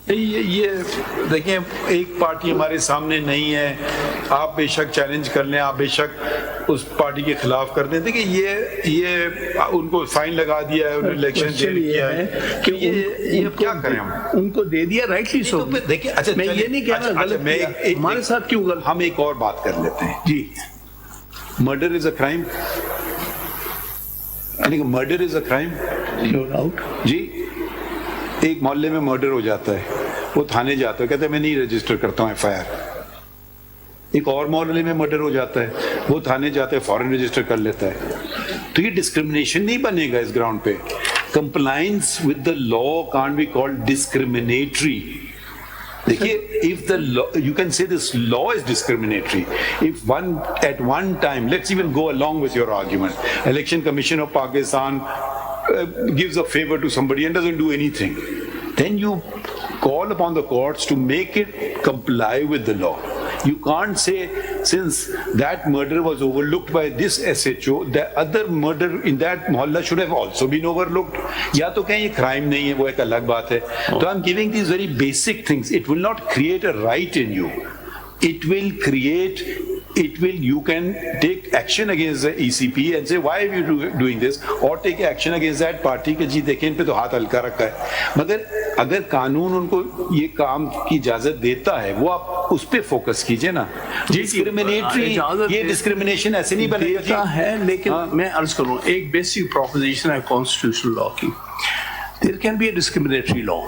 ये देखिए, एक पार्टी हमारे सामने नहीं है, आप बेशक चैलेंज कर लें, आप बेशक उस पार्टी के खिलाफ कर दें। देखिए ये उनको फाइन लगा दिया है, उन्होंने इलेक्शन किया है कि ये क्या करें हम? उनको दे दिया, राइटली सो। देखिए, अच्छा मैं ये नहीं कह रहा गलत किया, हमारे साथ क्यों गलत? हम एक और बात कर लेते हैं जी। Murder is a crime, murder is a crime, no doubt जी। एक मोहल्ले में मर्डर हो जाता है, वो थाने जाता है, कहते हैं मैं नहीं रजिस्टर करता हूँ एफआईआर। एक और मोहल्ले में मर्डर हो जाता है, वो थाने जाता है, फौरन रजिस्टर कर लेता है। तो ये डिस्क्रिमिनेशन नहीं बनेगा इस ग्राउंड पे। Compliance with the law can't be called discriminatory. देखिए, if the law, you can say this law is discriminatory. If at one time, let's even go along with your argument, Election Commission of Pakistan gives a favor to somebody and doesn't do anything, then you call upon the courts to make it comply with the law. You can't say, since that murder was overlooked by this SHO, the other murder in that mohalla should have also been overlooked. या तो कहें ये crime नहीं है, वो एक अलग बात है। तो I'm giving these very basic things. It will not create a right in you. You can take action against the ECP and say, why are you doing this? Or take action against that party कि जी देखें इन पे तो हाथ हल्का रखा है। मगर अगर कानून उनको ये काम की इजाजत देता है, वो आप उस पे फोकस कीजिए ना। डिस्क्रिमिनेटरी, ये डिस्क्रिमिनेशन ऐसे नहीं बनेगा है। लेकिन मैं अर्ज करूँ, एक बेसिक प्रोपोजिशन है कॉन्स्टिट्यूशनल लॉ की, there can be a discriminatory law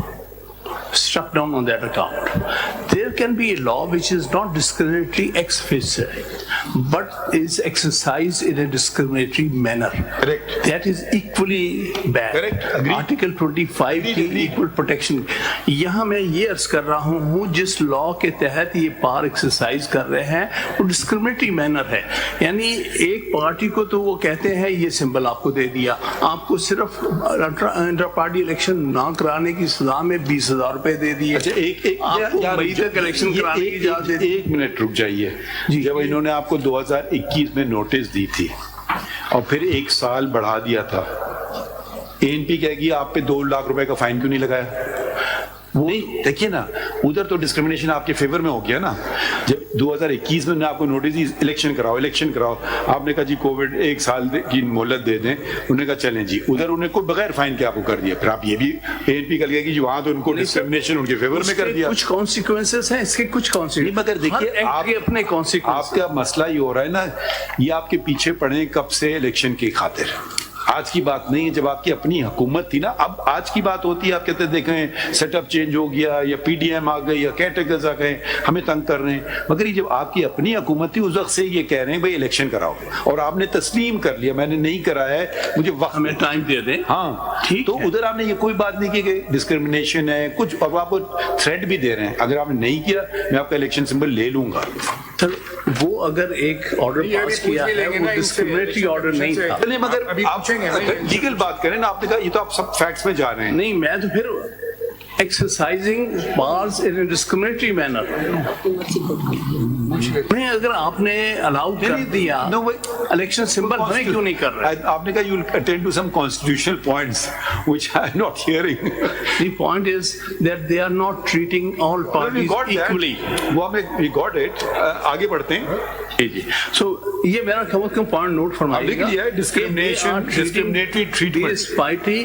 struck down on that account. There can be a law which is not discriminatory ex officio, but is exercised in a discriminatory manner. Correct. That is equally bad. Correct. Agreed. Article 25 की equal protection. यहाँ मैं ये अर्ज कर रहा हूँ, जिस law के तहत ये पावर एक्सरसाइज कर रहे हैं वो डिस्क्रिमिनेटरी मैनर है। यानी एक पार्टी को तो वो कहते हैं ये सिंबल आपको दे दिया, आपको सिर्फ इंटर पार्टी इलेक्शन ना कराने की सजा में 20,000 रुपए दे दिए। अच्छा, इलेक्शन कराने की इजाजत। एक मिनट रुक जाइए। जब इन्होंने आपको 2021 में नोटिस दी थी और फिर 1 साल बढ़ा दिया था, एएनपी कहेगी आप पे 2 लाख रुपए का फाइन क्यों नहीं लगाया? नहीं, देखिए ना, उधर तो डिस्क्रिमिनेशन आपके फेवर में हो गया ना। जब 2021 में आपको नोटिस दी, इलेक्शन कराओ, आपने कहा जी कोविड 1 साल की मोहलत दे दें, उन्होंने कहा चलें जी, उधर उन्हें कोई बगैर फाइन के आपको कर दिया। फिर आप ये भी एएनपी कर लिया कि वहां तो उनको डिस्क्रिमिनेशन उनके फेवर में कर दिया। कुछ कॉन्सिक्वेंसेस हैं इसके, कुछ कॉन्सिक्वेंसेस। मगर देखिए, आप अपने कॉन्सिक्वेंस, आपका मसला ये हो रहा है ना, ये आपके पीछे पड़े कब से इलेक्शन की खातिर। आज की बात नहीं है, जब आपकी अपनी हुकूमत थी ना। अब आज की बात होती है, आप कहते देखें सेटअप चेंज हो गया, या पीडीएम आ गए, या कैटेगरीज आ गए, हमें तंग कर रहे हैं। मगर ये जब आपकी अपनी हुकूमत थी, उस वक्त से ये कह रहे हैं भाई इलेक्शन कराओ, और आपने तस्लीम कर लिया मैंने नहीं कराया है, मुझे वक्त हमें टाइम दे दें। हाँ ठीक। तो उधर आपने ये कोई बात नहीं की कि डिस्क्रिमिनेशन है कुछ, और आपको थ्रेट भी दे रहे हैं, अगर आपने नहीं किया मैं आपका इलेक्शन सिंबल ले लूंगा। सर वो अगर एक ऑर्डर पास किया है, वो डिस्क्रिमिनेटरी ऑर्डर नहीं था। नहीं, मगर आप लीगल बात करें ना, आपने कहा ये तो आप सब फैक्ट्स में जा रहे हैं। नहीं, मैं तो फिर exercising powers in a discriminatory manner। नहीं, अगर आपने अलाउ कर दिया, इलेक्शन सिंबल हमें क्यों नहीं कर रहे? आपने कहा you will attend to some constitutional points which I am not hearing. The point is that they are not treating all parties equally. वो हमें we got it. आगे बढ़ते हैं। जी। So ये मेरा कम से कम पॉइंट नोट फरमाइएगा। Discrimination, discriminatory treatment. This party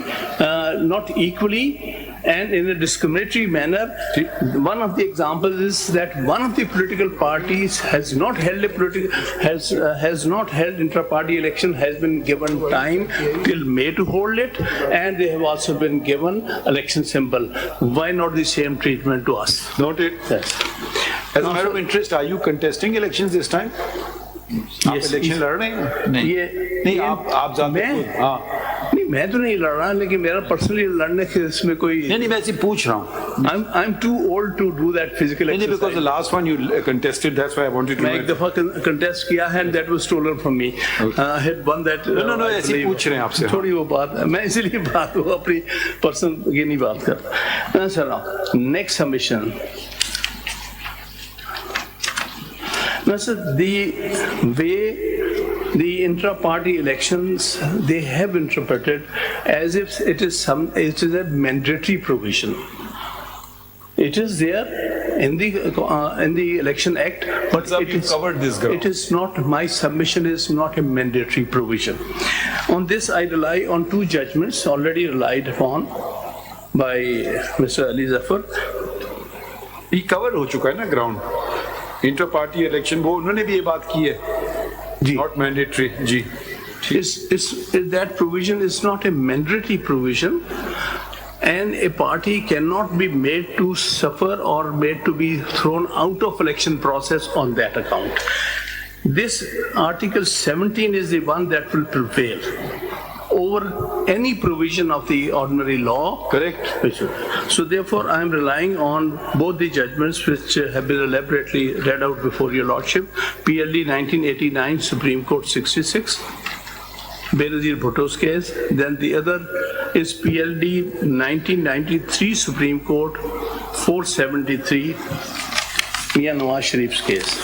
not equally and in a discriminatory manner. One of the examples is that one of the political parties has not held intra-party election, has been given time till May to hold it, and they have also been given election symbol. Why not the same treatment to us? Noted. Yes. As a matter of interest, are you contesting elections this time? आप election लड़ रहे हैं? नहीं, आप नहीं, मैं तो नहीं लड़ रहा, लेकिन मेरा पर्सनली लड़ने के इसमें कोई नहीं, मैं ऐसे पूछ रहा हूँ। I'm too old to do that physical exercise. नहीं, because the last one you contested, that's why I wanted to. मैं एक दफा contest किया है, and that was stolen from me. I had won that. No, ऐसे पूछ रहे हैं आपसे। थोड़ी वो बात, मैं इसीलिए बात वो अपनी पर्सनल ये नहीं बात करता। मैं चल रहा हूँ next submission. Now, sir, the way the intra-party elections, they have interpreted as if it is a mandatory provision. It is there in the Election Act, but Sir, it we've is covered this ground. It is not. My submission is not a mandatory provision. On this, I rely on two judgments already relied upon by Mr. Ali Zafar. ये cover हो चुका है ना ground inter party election वो उन्होंने भी ये बात की है जी नॉट मैंडेटरी जी that provision is not a mandatory provision, and a party cannot be made to suffer or made to be thrown out of election process on that account. This Article 17 is the one that will prevail over any provision of the ordinary law. Correct. So therefore, I am relying on both the judgments which have been elaborately read out before your lordship. PLD 1989, Supreme Court 66, Benazir Bhutto's case. Then the other is PLD 1993, Supreme Court 473, Mian Nawaz Sharif's case.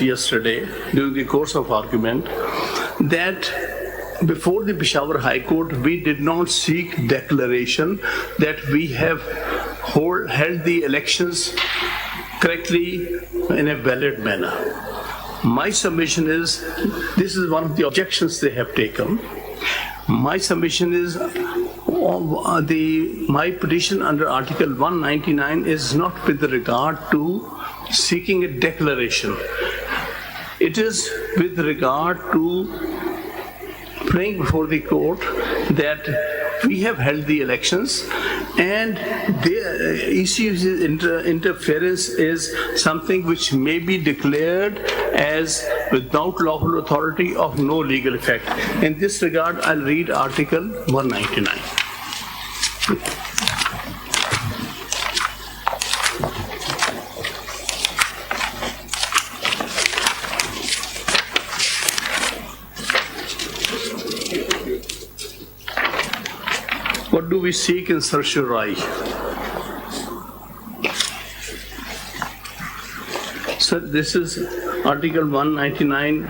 Yesterday, during the course of argument, that before the Peshawar High Court, we did not seek declaration that we have held the elections correctly in a valid manner. My submission is, this is one of the objections they have taken. My submission is, my petition under Article 199 is not with regard to seeking a declaration. It is with regard to praying before the court that we have held the elections and the EC's interference is something which may be declared as without lawful authority of no legal effect. In this regard, I'll read Article 199. What do we seek in certiorari? So this is Article 199,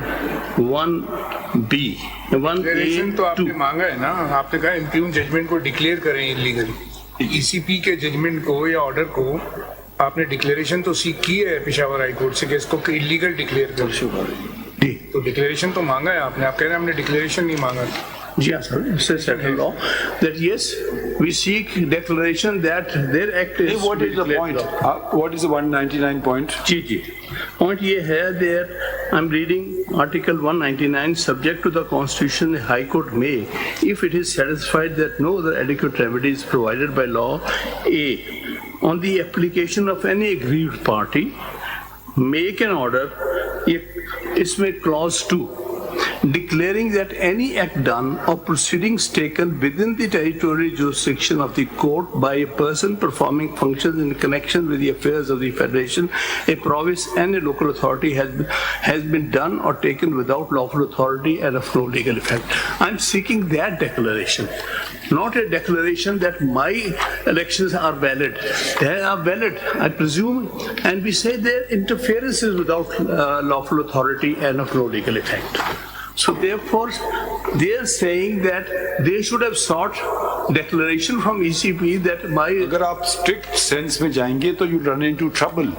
1B, 1A, तो आपने 2. मांगा है ना, आपने कहा impugn judgement को declare करें illegal. ECP के जजमेंट को या ऑर्डर को आपने डिक्लेरेशन तो सीख की है पेशावर हाई कोर्ट से कि इसको इलीगल डिक्लेयर कर. तो डिक्लेरेशन तो मांगा है आपने. आप कह रहे हैं हमने डिक्लेरेशन नहीं मांगा. Yes, sir. It says settled law that yes, we seek declaration that their act is. What is the point? What is the 199 point? Ji. Point ये है there. I'm reading Article 199. Subject to the Constitution, the High Court may, if it is satisfied that no other adequate remedy is provided by law, A, on the application of any aggrieved party, make an order. इसमें clause 2. Declaring that any act done or proceedings taken within the territorial jurisdiction of the court by a person performing functions in connection with the affairs of the federation, a province and a local authority has been done or taken without lawful authority and of no legal effect. I'm seeking that declaration, not a declaration that my elections are valid. They are valid, I presume, and we say their interference is without lawful authority and of no legal effect. So therefore, they are saying that they should have sought declaration from ECP that my. अगर आप strict sense में जाएंगे तो you run into trouble.